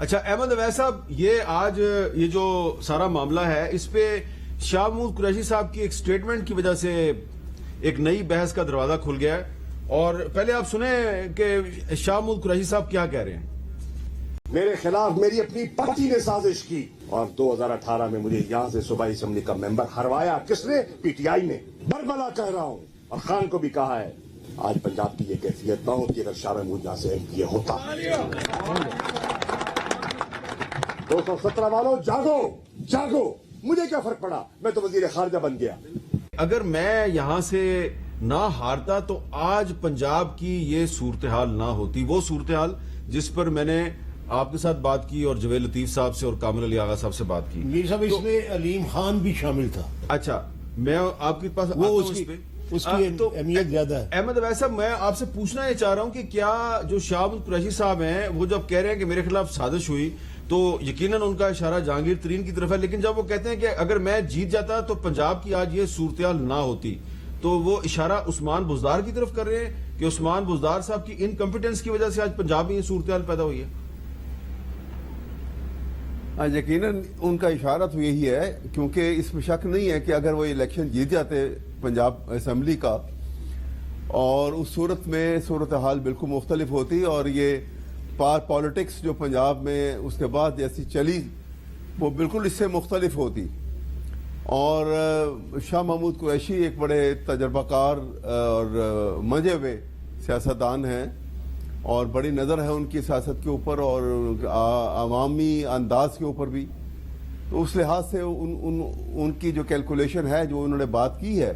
اچھا احمد اویس صاحب، یہ آج یہ جو سارا معاملہ ہے اس پہ شاہ محمود قریشی صاحب کی ایک سٹیٹمنٹ کی وجہ سے ایک نئی بحث کا دروازہ کھل گیا ہے، اور پہلے آپ سنیں کہ شاہ محمود قریشی صاحب کیا کہہ رہے ہیں۔ میرے خلاف میری اپنی پارٹی نے سازش کی اور 2018 میں مجھے یہاں سے صوبائی اسمبلی کا ممبر ہروایا۔ کس نے؟ پی ٹی آئی نے۔ بربلا کہہ رہا ہوں، اور خان کو بھی کہا ہے، آج پنجاب کی یہ کیفیت نہ ہوتی اگر شاہ محمود یہاں سے ایم پی اے ہوتا۔ 217 والوں جاگو جاگو، مجھے کیا فرق پڑا، میں تو وزیر خارجہ بن گیا۔ اگر میں یہاں سے نہ ہارتا تو آج پنجاب کی یہ صورتحال نہ ہوتی، وہ صورتحال جس پر میں نے آپ کے ساتھ بات کی اور جویل لطیف صاحب سے اور کامل علی آغا صاحب سے بات کی۔ میر صاحب اس میں علیم خان بھی شامل تھا۔ اچھا، میں آپ کے پاس وہ اس کی اہمیت زیادہ ہے۔ احمد اویس صاحب، میں آپ سے پوچھنا یہ چاہ رہا ہوں کہ کیا جو شاہ محمود قریشی صاحب ہیں وہ جب کہہ رہے ہیں کہ میرے خلاف سازش ہوئی تو یقیناً ان کا اشارہ جہانگیر ترین کی طرف ہے، لیکن جب وہ کہتے ہیں کہ اگر میں جیت جاتا تو پنجاب کی آج یہ صورتحال نہ ہوتی، تو وہ اشارہ عثمان بزدار کی طرف کر رہے ہیں کہ عثمان بزدار صاحب کی انکمپیٹنس کی وجہ سے آج پنجاب میں یہ صورتحال پیدا ہوئی ہے۔ یقیناً ان کا اشارہ تو یہی ہے، کیونکہ اس میں شک نہیں ہے کہ اگر وہ الیکشن جیت جاتے پنجاب اسمبلی کا، اور اس صورت میں صورتحال بالکل مختلف ہوتی، اور یہ پالیٹکس جو پنجاب میں اس کے بعد جیسی چلی وہ بالکل اس سے مختلف ہوتی۔ اور شاہ محمود قریشی ایک بڑے تجربہ کار اور منجے ہوئے سیاستدان ہیں، اور بڑی نظر ہے ان کی سیاست کے اوپر اور عوامی انداز کے اوپر بھی، تو اس لحاظ سے ان کی جو کیلکولیشن ہے، جو انہوں نے بات کی ہے،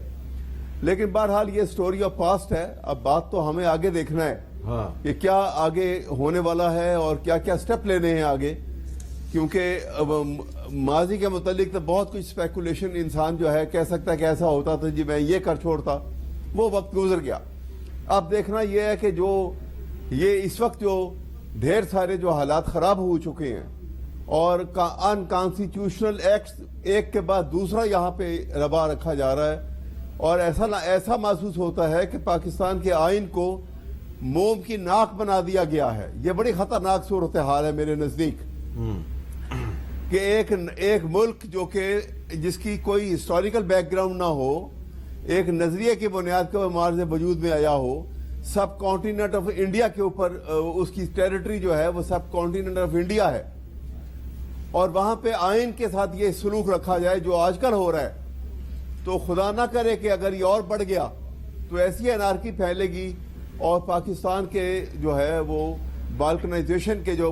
لیکن بہرحال یہ سٹوری آف پاسٹ ہے۔ اب بات تو ہمیں آگے دیکھنا ہے کہ کیا آگے ہونے والا ہے اور کیا کیا سٹیپ لینے ہیں آگے، کیونکہ ماضی کے متعلق تو بہت کچھ اسپیکولیشن انسان جو ہے کہہ سکتا ہے کہ ایسا ہوتا تھا جی میں یہ کر چھوڑتا، وہ وقت گزر گیا۔ اب دیکھنا یہ ہے کہ جو یہ اس وقت جو ڈھیر سارے جو حالات خراب ہو چکے ہیں اور ان کانسٹیٹیوشنل ایکٹ ایک کے بعد دوسرا یہاں پہ روا رکھا جا رہا ہے، اور ایسا محسوس ہوتا ہے کہ پاکستان کے آئین کو موم کی ناک بنا دیا گیا ہے۔ یہ بڑی خطرناک صورتحال ہے میرے نزدیک، کہ ایک ملک جو کہ جس کی کوئی ہسٹوریکل بیک گراؤنڈ نہ ہو، ایک نظریے کی بنیاد کے معرض وجود میں آیا ہو، سب کانٹیننٹ آف انڈیا کے اوپر اس کی ٹیریٹری جو ہے وہ سب کانٹیننٹ آف انڈیا ہے، اور وہاں پہ آئین کے ساتھ یہ سلوک رکھا جائے جو آج کل ہو رہا ہے، تو خدا نہ کرے کہ اگر یہ اور بڑھ گیا تو ایسی انارکی پھیلے گی، اور پاکستان کے جو ہے وہ بالکنائزیشن کے جو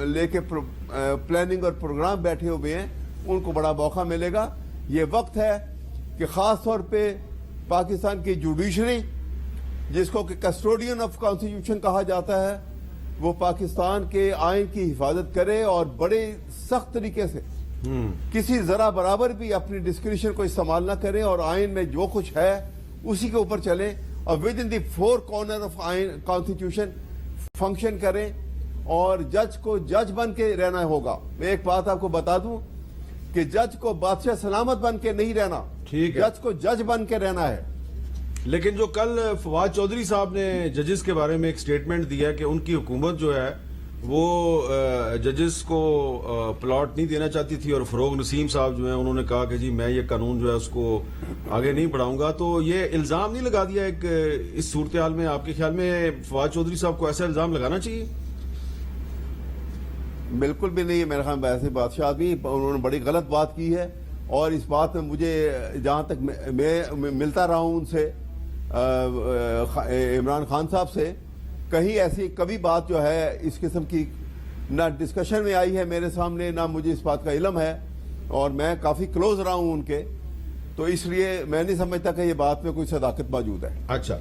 لے کے پلاننگ اور پروگرام بیٹھے ہوئے ہیں ان کو بڑا موقع ملے گا۔ یہ وقت ہے کہ خاص طور پہ پاکستان کی جوڈیشری، جس کو کہ کسٹوڈین آف کانسٹیٹیوشن کہا جاتا ہے، وہ پاکستان کے آئین کی حفاظت کرے اور بڑے سخت طریقے سے کسی ذرا برابر بھی اپنی ڈسکریشن کو استعمال نہ کرے، اور آئین میں جو کچھ ہے اسی کے اوپر چلے، اور with in the four corner of آئین کانسٹیٹیوشن فنکشن کریں، اور جج کو جج بن کے رہنا ہوگا۔ میں ایک بات آپ کو بتا دوں کہ جج کو بادشاہ سلامت بن کے نہیں رہنا، جج کو جج بن کے رہنا ہے۔ لیکن جو کل فواد چودھری صاحب نے ججز کے بارے میں ایک سٹیٹمنٹ دیا کہ ان کی حکومت جو ہے وہ ججز کو پلاٹ نہیں دینا چاہتی تھی، اور فروغ نسیم صاحب جو ہیں انہوں نے کہا کہ جی میں یہ قانون جو ہے اس کو آگے نہیں بڑھاؤں گا، تو یہ الزام نہیں لگا دیا ایک اس صورتحال میں؟ آپ کے خیال میں فواد چودھری صاحب کو ایسا الزام لگانا چاہیے؟ بالکل بھی نہیں، میرے خیال میں ایسے بادشاہ آدمی، انہوں نے بڑی غلط بات کی ہے، اور اس بات میں مجھے جہاں تک میں ملتا رہا ہوں ان سے، عمران خان صاحب سے، کہیں ایسی کبھی بات جو ہے اس قسم کی نہ ڈسکشن میں آئی ہے میرے سامنے، نہ مجھے اس بات کا علم ہے، اور میں کافی کلوز رہا ہوں ان کے، تو اس لیے میں نہیں سمجھتا کہ یہ بات میں کوئی صداقت موجود ہے۔ اچھا۔